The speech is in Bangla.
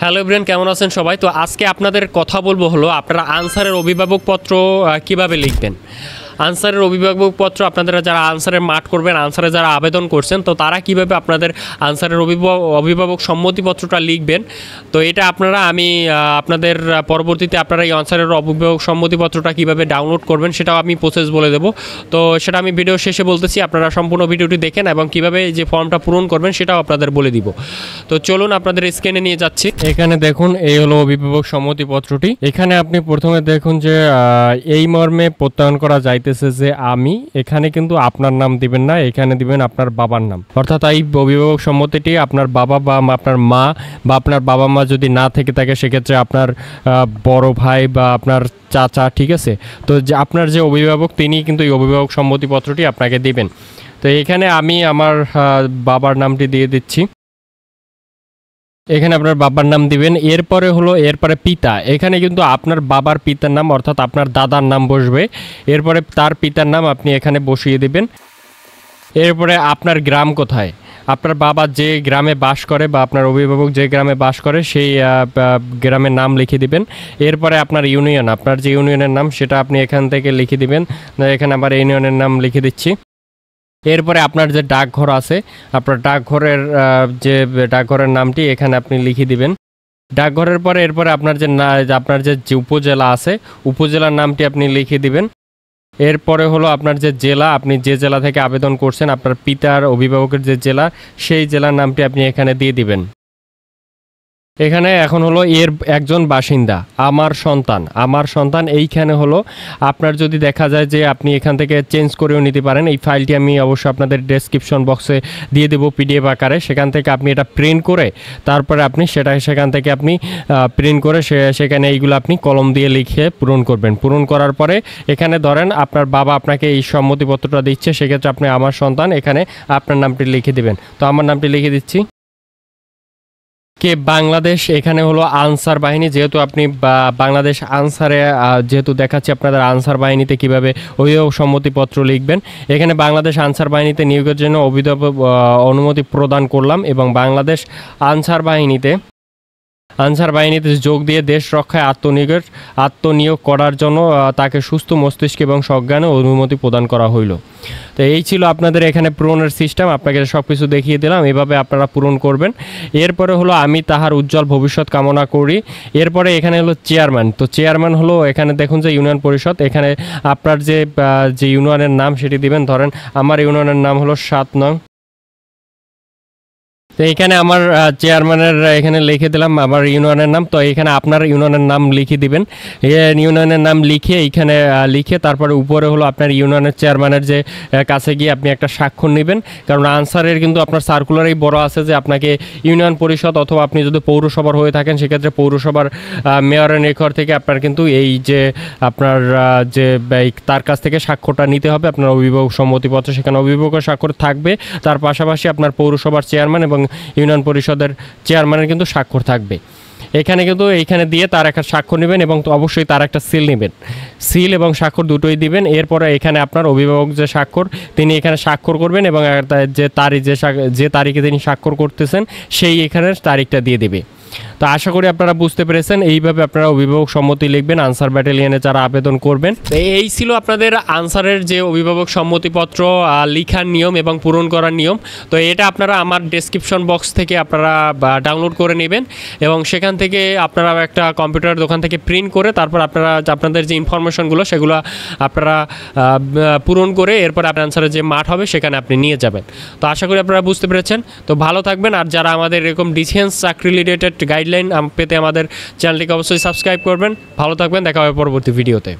হ্যালো এভরিওয়ান, কেমন আছেন সবাই? তো আজকে আপনাদের কথা বলবো হলো আপনারা আনসারের অভিভাবকপত্র কিভাবে লিখবেন। আনসারের অভিভাবকপত্র আপনারা যারা আনসারের মাঠ করবেন, আনসারে যারা আবেদন করছেন, তো তারা কিভাবে আপনাদের আনসারের অভিভাবক সম্মতিপত্রটা লিখবেন। তো এটা আমি আপনাদের পরবর্তীতে আপনারা এই আনসারের অভিভাবক সম্মতিপত্রটা কিভাবে ডাউনলোড করবেন সেটাও আমি প্রসেস বলে দেবো। তো সেটা আমি ভিডিও শেষে বলতেছি, আপনারা সম্পূর্ণ ভিডিওটি দেখেন এবং কিভাবে যে ফর্মটা পূরণ করবেন সেটাও আপনাদের বলে দিব। তো চলুন আপনাদের স্ক্রিনে নিয়ে যাচ্ছি। এখানে দেখুন, এই হলো অভিভাবক সম্মতিপত্রটি। এখানে আপনি প্রথমে দেখুন যে এই মর্মে প্রত্যয়ন করা যায় যে আমি, এখানে কিন্তু আপনার নাম দিবেন না, এখানে দিবেন আপনার বাবার নাম। অর্থাৎ এই অভিভাবক সম্মতিটি আপনার বাবা বা আপনার মা বা আপনার বাবা মা যদি না থেকে থাকে সেক্ষেত্রে আপনার বড় ভাই বা আপনার চাচা, ঠিক আছে। তো আপনার যে অভিভাবক তিনি কিন্তু এই অভিভাবক সম্মতিপত্রটি আপনাকে দিবেন। তো এখানে আমি আমার বাবার নামটি দিয়ে দিচ্ছি। এখানে আপনার বাবার নাম দিবেন। এরপরে পিতা, এখানে কিন্তু আপনার বাবার পিতার নাম অর্থাৎ আপনার দাদার নাম বসবে। এরপরে তার পিতার নাম আপনি এখানে বসিয়ে দিবেন। এরপরে আপনার গ্রাম কোথায়, আপনার বাবা যে গ্রামে বাস করে বা আপনার অভিভাবক যে গ্রামে বাস করে সেই গ্রামের নাম লিখে দিবেন। এরপরে আপনার ইউনিয়ন, আপনার যে ইউনিয়নের নাম সেটা আপনি এখান থেকে লিখে দিবেন। এখানে আবার ইউনিয়নের নাম লিখে দিচ্ছি। এরপরে আপনার যে ডাকঘর আছে, আপনার ডাকঘরের নামটি এখানে আপনি লিখে দিবেন। ডাকঘরের পরে এরপরে আপনার যে উপজেলা আছে, উপজেলার নামটি আপনি লিখে দিবেন। এরপরে হলো আপনার যে জেলা, আপনি যে জেলা থেকে আবেদন করছেন, আপনার পিতার অভিভাবকের যে জেলা সেই জেলার নামটি আপনি এখানে দিয়ে দিবেন। এখানে এখন হলো এর একজন বাসিন্দা, আমার সন্তান এইখানে হলো আপনার যদি দেখা যায় যে আপনি এখান থেকে চেঞ্জ করেও নিতে পারেন। এই ফাইলটি আমি অবশ্যই আপনাদের ডেসক্রিপশন বক্সে দিয়ে দেবো পিডিএফ আকারে। সেখান থেকে আপনি এটা প্রিন্ট করে তারপরে আপনি সেখান থেকে আপনি প্রিন্ট করে সেখানে এইগুলো আপনি কলম দিয়ে লিখে পূরণ করবেন। পূরণ করার পরে এখানে ধরেন আপনার বাবা আপনাকে এই সম্মতিপত্রটা দিচ্ছে, সেক্ষেত্রে আপনি আমার সন্তান এখানে আপনার নামটি লিখে দেবেন। তো আমার নামটি লিখে দিচ্ছি। কে বাংলাদেশ, এখানে হলো আনসার বাহিনী, যেহেতু আপনি বাংলাদেশ আনসারে যেহেতু দেখাচ্ছি আপনাদের আনসার বাহিনীতে কিভাবে অভিভাবক সম্মতিপত্র লিখবেন। এখানে বাংলাদেশ আনসার বাহিনীতে নিয়োগের জন্য অনুমতি প্রদান করলাম এবং বাংলাদেশ আনসার বাহিনীতে যোগ দিয়ে দেশ রক্ষায় আত্মনিয়োগ করার জন্য তাকে সুস্থ মস্তিষ্ক এবং সজ্ঞানে অনুমতি প্রদান করা হইল। তো এই ছিল আপনাদের এখানে পূরণের সিস্টেম। আপনাকে সব কিছু দেখিয়ে দিলাম, এভাবে আপনারা পূরণ করবেন। এরপরে হলো আমি তাহার উজ্জ্বল ভবিষ্যৎ কামনা করি। এরপরে এখানে হলো চেয়ারম্যান। তো চেয়ারম্যান হলো এখানে দেখুন যে ইউনিয়ন পরিষদ, এখানে আপনার যে ইউনিয়নের নাম সেটি দিবেন। ধরেন আমার ইউনিয়নের নাম হলো 7 নং। তো এখানে আমার চেয়ারম্যানের এখানে লিখে দিলাম আমার ইউনিয়নের নাম। তো এখানে আপনার ইউনিয়নের নাম লিখে দিবেন। ইউনিয়নের নাম লিখে এইখানে লিখে তারপরে উপরে হলো আপনার ইউনিয়নের চেয়ারম্যানের যে কাছে গিয়ে আপনি একটা স্বাক্ষর নেবেন। কারণ আনসারের কিন্তু আপনার সার্কুলারেই বড় আছে যে আপনাকে ইউনিয়ন পরিষদ অথবা আপনি যদি পৌরসভার হয়ে থাকেন সেক্ষেত্রে পৌরসভার মেয়রের নিকট থেকে আপনার কিন্তু এই যে আপনার তার কাছ থেকে স্বাক্ষরটা নিতে হবে, আপনার অভিভাবক সম্মতিপত্র। সেখানে অভিভাবকের স্বাক্ষর থাকবে, তার পাশাপাশি আপনার পৌরসভার চেয়ারম্যান এবং ইউনিয়ন পরিষদের চেয়ারম্যানের কিন্তু স্বাক্ষর থাকবে। এইখানে দিয়ে তার একটা স্বাক্ষর নেবেন এবং অবশ্যই তার একটা সিল নেবেন। সিল এবং স্বাক্ষর দুটোই দিবেন। এরপরে এখানে আপনার অভিভাবক যে স্বাক্ষর তিনি এখানে স্বাক্ষর করবেন এবং যে তারিখে তিনি স্বাক্ষর করতেছেন সেই এখানের তারিখটা দিয়ে দেবে। তো আশা করি আপনারা বুঝতে পেরেছেন। এইভাবে আপনারা অভিভাবক সম্মতি লিখবেন আনসার ব্যাটালিয়নে যারা আবেদন করবেন। এই ছিল আপনাদের আনসারের যে অভিভাবক সম্মতিপত্র লিখার নিয়ম এবং পূরণ করার নিয়ম। তো এটা আপনারা আমার ডেসক্রিপশন বক্স থেকে আপনারা ডাউনলোড করে নেবেন এবং সেখান থেকে আপনারা একটা কম্পিউটার দোকান থেকে প্রিন্ট করে তারপর আপনাদের যে ইনফরমেশনগুলো সেগুলো আপনারা পূরণ করে এরপর আপনার আনসারের যে মাঠ হবে সেখানে আপনি নিয়ে যাবেন। তো আশা করি আপনারা বুঝতে পেরেছেন। তো ভালো থাকবেন। আর যারা আমাদের এরকম ডিফেন্স চাকরি রিলেটেড গাইডলাইন পেতে আমাদের চ্যানেলটিকে অবশ্যই সাবস্ক্রাইব করবেন। ভালো থাকবেন, দেখা হবে পরবর্তী ভিডিওতে।